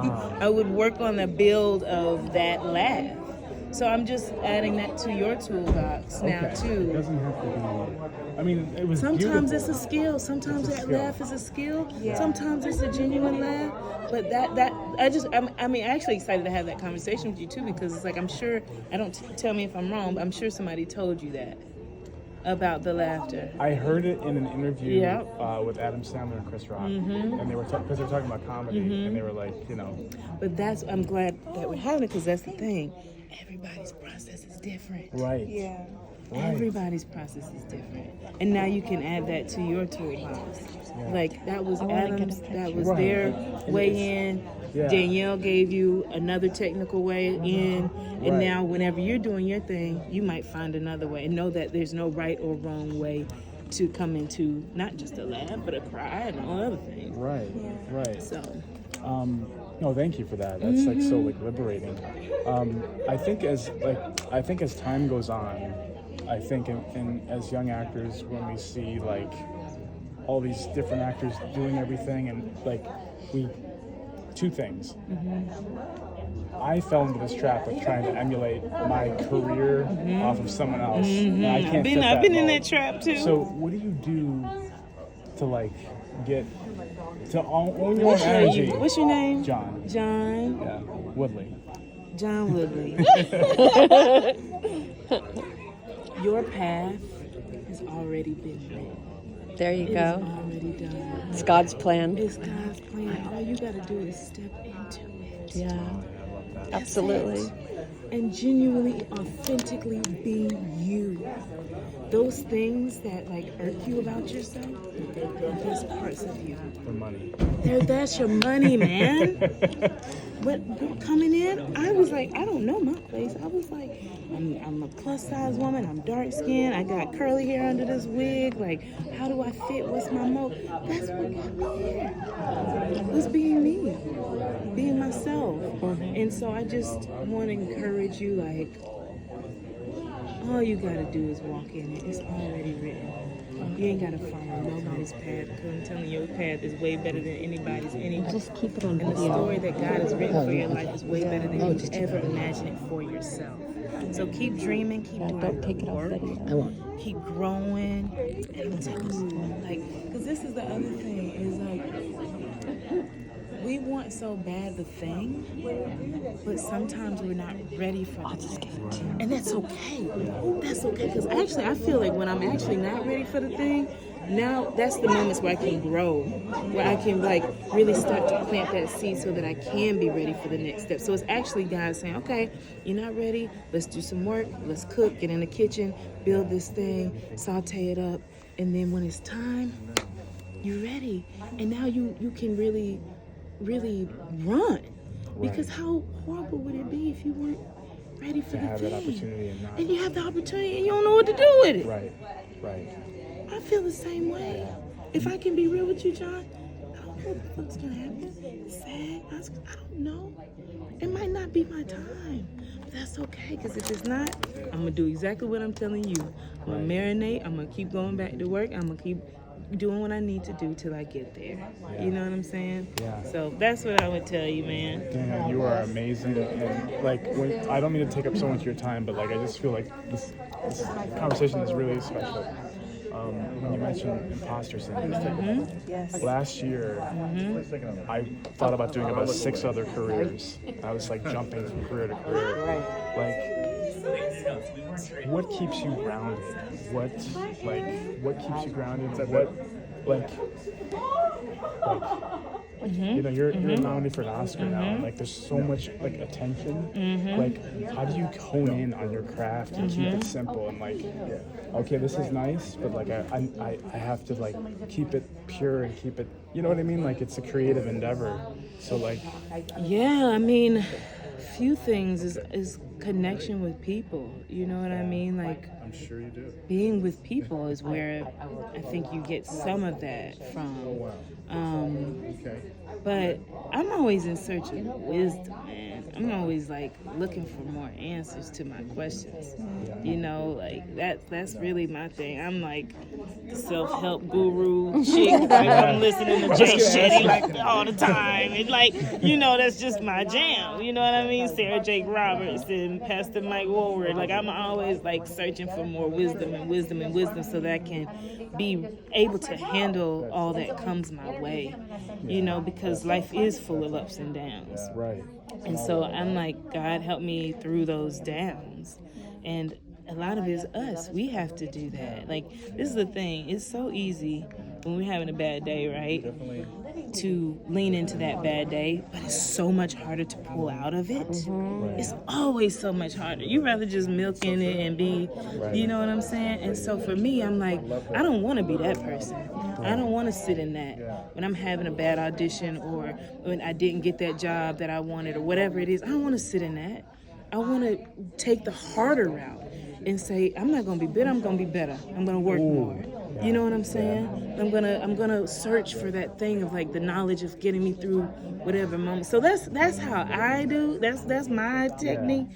I would work on the build of that laugh. So I'm just adding that to your toolbox now It too. doesn't have to be. I mean, it was Sometimes beautiful. it's a skill. Sometimes It's a that skill. laugh is a skill. Yeah. Sometimes it's a genuine laugh. But I'm actually excited to have that conversation with you too, because it's like I'm sure tell me if I'm wrong, but I'm sure somebody told you that about the laughter. I heard it in an interview Yep. with Adam Sandler and Chris Rock, and they were because they were talking about comedy, and they were like, But I'm glad that we're having it, because that's the thing. Everybody's process is different. right, Yeah. right. Everybody's process is different, and now you can add that to your toolbox. Like that was Adam's, that was Right. their way in. Yeah. Danielle gave you another technical way in, and Right. now whenever you're doing your thing, you might find another way, and know that there's no right or wrong way to come into not just a laugh, but a cry and all other things. Right, right. So, No, thank you for that. That's like so like liberating. I think as time goes on, I think in as young actors, when we see like all these different actors doing everything, and like two things. I fell into this trap of trying to emulate my career off of someone else. And I can't fit I've been in mold. that trap too. So what do you do to like get to own your own energy? What's your name? John. John. Yeah. Woodley. John Woodley. Your path has already been written. There you It is go. already done. It's God's plan. It's God's plan. All you gotta do is step into it. Yeah. That's Absolutely. it. And genuinely, authentically be you. Those things that like irk you about yourself, are these parts of you. For money. That's your money, man. But coming in, I was like, I don't know my place. I was like, I'm a plus size woman. I'm dark skinned. I got curly hair under this wig. Like, how do I fit? What's my mode? That's what got me here. Was being me, being myself. And so I just want to encourage you, like, all you gotta do is walk in it. It's already written. You ain't gotta follow nobody's path, because I'm telling you, your path is way better than anybody's. Just keep it on And the video. story that God has written for your life is way better than you could ever imagine it for yourself. So keep dreaming, keep doing Don't take the it off work, video. keep growing, and because this is the other thing, is like, we want so bad the thing, but sometimes we're not ready for the thing. And that's okay. That's okay, because actually I feel like when I'm actually not ready for the thing, now that's the moments where I can grow, where I can like really start to plant that seed so that I can be ready for the next step. So it's actually God saying, okay, you're not ready, let's do some work, let's cook, get in the kitchen, build this thing, saute it up, and then when it's time, you're ready. And now you can really run. Because how horrible would it be if you weren't ready for To the have thing? that opportunity and not. And you have the opportunity and you don't know what to do with it. Right, right. I feel the same way. If I can be real with you, John, I don't know what the fuck's gonna happen. It's sad. I don't know. It might not be my time. But that's okay, because if it's not, I'm gonna do exactly what I'm telling you. I'm gonna marinate, I'm gonna keep going back to work, I'm gonna keep doing what I need to do till I get there. You know what I'm saying? Yeah. So that's what I would tell you, man. Dana, you are amazing, and like I don't mean to take up so much of your time, but like I just feel like this conversation is really special. When you mentioned imposter syndrome, Yes. last year I thought about doing about 6 other careers. I was like jumping from career to career. Like, what keeps you grounded? What keeps you grounded? You know, you're nominated for an Oscar now, and like there's so much like attention. Like, how do you hone in on your craft and keep it simple and like, okay, this is nice, but like I have to like keep it pure and keep it, you know what I mean? Like, it's a creative endeavor. So like, Yeah, I mean, few things is connection with people. You know what I mean? Like, I'm sure you do. being with people is where I think you get some of that from. Okay. But I'm always in search of wisdom, man. I'm always like looking for more answers to my questions. You know, like that's really my thing. I'm like the self-help guru chick. Like I'm listening to Jay Shetty like all the time. And like, you know, that's just my jam. You know what I mean? Sarah Jake Roberts and Pastor Mike Woolward. Like I'm always like searching for more wisdom and wisdom and wisdom so that I can be able to handle all that comes my way. You know, because life is full of ups and downs. Right. And so I'm like, God, help me through those downs. And a lot of it is us. We have to do that. Like, this is the thing. It's so easy when we're having a bad day, right? To lean into that bad day, but it's so much harder to pull out of it. Right. It's always so much harder. You'd rather just milk in it and be, you know what I'm saying? And so for me, I'm like, I don't want to be that person. I don't want to sit in that when I'm having a bad audition or when I didn't get that job that I wanted or whatever it is. I don't want to sit in that. I want to take the harder route and say, I'm not going to be bitter, I'm going to be better. I'm going to work more. You know what I'm saying? I'm gonna search for that thing of like the knowledge of getting me through whatever moment. So that's how I do. That's my technique.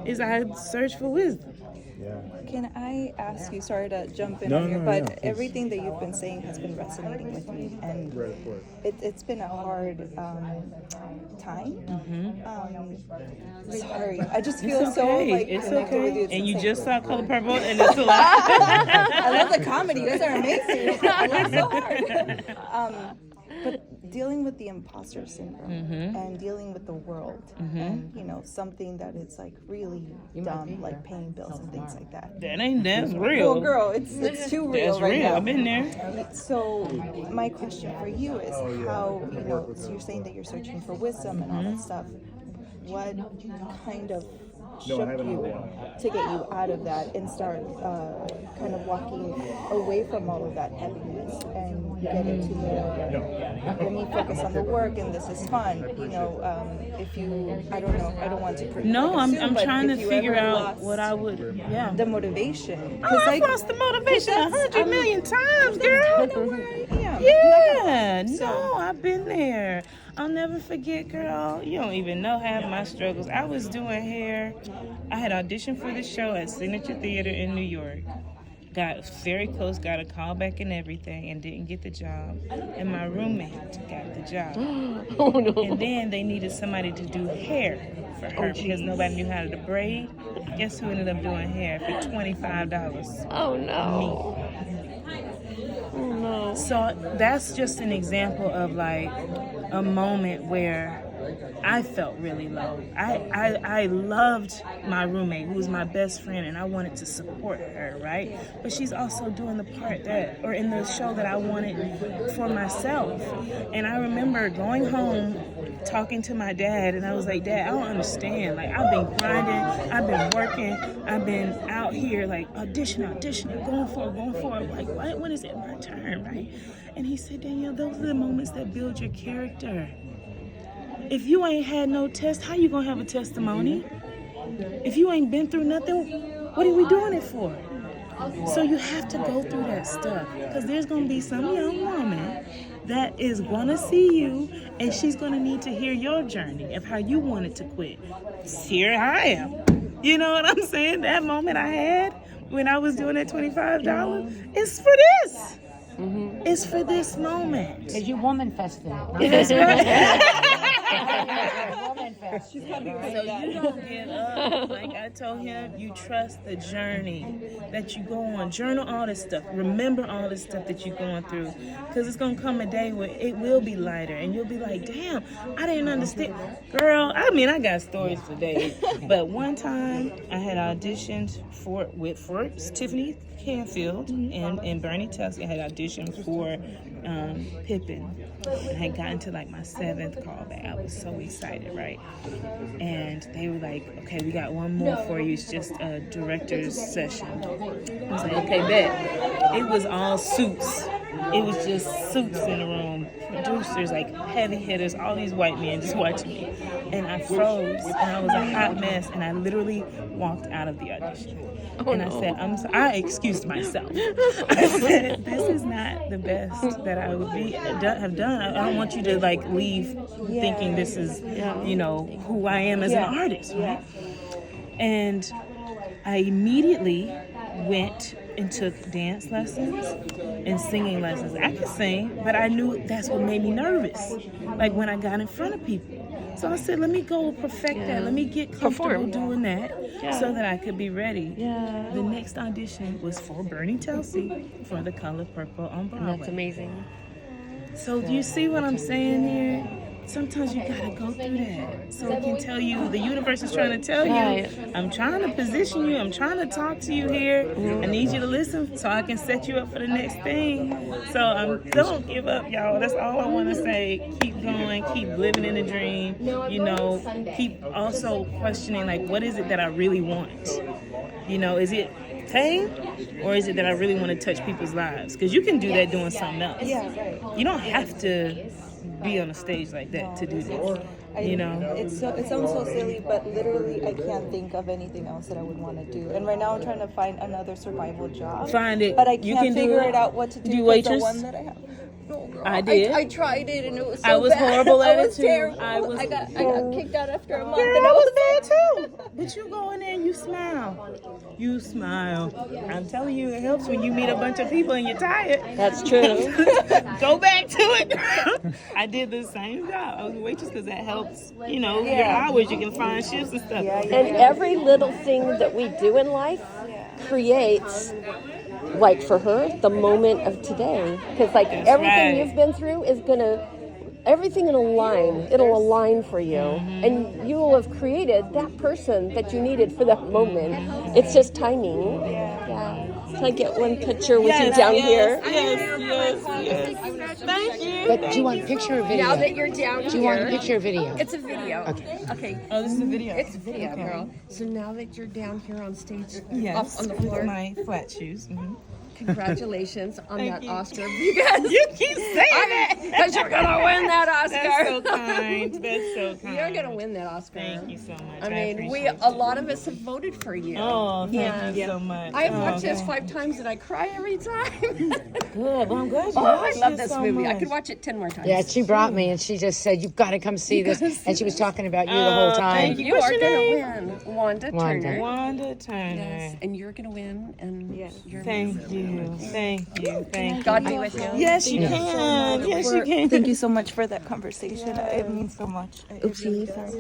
Is I search for wisdom. Yeah. Can I ask you, sorry to jump in No, here, no, but yeah, please. everything that you've been saying has been resonating with me, and it's been a hard time. Sorry, I just feel It's so okay. like It's connected with you. okay. It's And you insane. just saw Color Purple, and it's a lot. I love the comedy. You guys are amazing. I love so hard. But dealing with the imposter syndrome and dealing with the world and, you know, something that is like really dumb, like paying bills and things like that. That's real. Oh, girl, it's too real That's right real. now. I've been there. So my question for you is how, you know, so you're saying that you're searching for wisdom and all that stuff. What kind of shook you to get you out of that and start kind of walking away from all of that heaviness and get into, you know, let me focus on the work and this is fun. You know, if you, I don't know, I don't want to No, I'm assume, but trying to if you figure ever out lost what I would. Yeah. the motivation. Oh, I've like, lost the motivation 100 million times, that's girl. kind of where I am. Yeah, no, I've been there. I'll never forget, girl. You don't even know half my struggles. I was doing hair. I had auditioned for the show at Signature Theater in New York. Got very close, got a call back and everything, and didn't get the job. And my roommate got the job. Oh no. And then they needed somebody to do hair for her because nobody knew how to braid. Guess who ended up doing hair for $25? Oh no. Oh no. So that's just an example of like a moment where I felt really low. I loved my roommate, who was my best friend, and I wanted to support her, right? But she's also doing the part that, or in the show that I wanted for myself. And I remember going home, talking to my dad, and I was like, Dad, I don't understand. Like, I've been grinding, I've been working, I've been out here, like, auditioning, going for it. Like, when is it my turn, right? And he said, Danielle, those are the moments that build your character. If you ain't had no test, how you gonna have a testimony? If you ain't been through nothing, what are we doing it for? So you have to go through that stuff, because there's gonna be some young woman that is gonna see you, and she's gonna need to hear your journey of how you wanted to quit. Here I am. You know what I'm saying? That moment I had when I was doing that $25, it's for this. It's for this moment. Because you woman fested. That's right. Woman fest. She's coming right So back. you don't get up. Like I told him, you trust the journey that you go on. Journal all this stuff. Remember all this stuff that you're going through. Because it's going to come a day where it will be lighter. And you'll be like, damn, I didn't understand. Girl, I mean, I got stories today. But one time I had auditioned for Tiffany Canfield and Bernie Tusk. I had auditioned for Pippin. I had gotten to like my 7th callback. I was so excited, right? And they were like, okay, we got one more for you. It's just a director's session. I was like, okay, bet. It was all suits. it was just suits in the room, producers, like heavy hitters, all these white men just watching me. And I froze, and I was a hot mess, and I literally walked out of the audition. And I said, I excused myself. I said, this is not the best that I would have done. I don't want you to like leave thinking this is, you know, who I am as an artist, right? And I immediately went and took dance lessons and singing lessons. I could sing, but I knew that's what made me nervous, like when I got in front of people. So I said, let me go perfect that. Let me get comfortable doing that so that I could be ready. Yeah. The next audition was for Bernie Telsey for The Color Purple on Broadway. That's amazing. So do you see what I'm saying here? Sometimes you gotta go through that so it can tell you, the universe is trying to tell you, I'm trying to position you, I'm trying to talk to you here. I need you to listen so I can set you up for the next thing. So don't give up, y'all. That's all I want to say. Keep going, keep living in the dream. You know, keep also questioning, like, what is it that I really want? You know, is it fame, or is it that I really want to touch people's lives? Because you can do that doing something else. You don't have to be on a stage like that to do this. You know, it sounds so silly, but literally I can't think of anything else that I would want to do. And right now I'm trying to find another survival job. Find it. But I You can't can do figure it. it out what to do. Do 'cause waitress? The one that I have. No, girl. I did. I tried it and it was so I was bad. horrible at I it was too. terrible. I got kicked out after a month. Girl, And I was bad too. But you go in there and you smile. You smile. I'm telling you, it helps when you meet a bunch of people and you're tired. That's true. Go back to it. I did the same job. I was a waitress because that helps, you know, your hours. You can find shifts and stuff. And every little thing that we do in life creates, like for her, the moment of today. Because like everything you've been through is gonna, everything it'll align for you. And you will have created that person that you needed for that moment. It's just timing. Yeah. Can I get one picture with you down here? Yes. Thank you. But do you want picture or video? Now that you're down Do you want a picture or video? it's a video. Okay. Oh, this is a video. It's a video, girl. So now that you're down here on stage, Yes, up on the with floor, my flat shoes. congratulations on that you. Oscar. Because You keep saying that. because you're gonna win that Oscar. That's so kind. That's so kind. You're gonna win that Oscar. Thank you so much. I mean, appreciate a lot of us have voted for you. Oh, thank you so much. I've Oh, watched this okay. 5 times and I cry every time. Good. Well, I'm glad you Oh, I watched love it this so movie. I much. could watch it 10 more times. Yeah, she brought me and she just said, you've got to come see this. And she was talking about you the whole time. thank You What's are your gonna name? win, Wanda Turner. Wanda Turner. Yes, and you're gonna win, and you're Thank you. Thank you. Thank you. God be with you. Yes, you can. Yes, you can. Thank you so much for that conversation. It means so much. Oopsie. Sorry.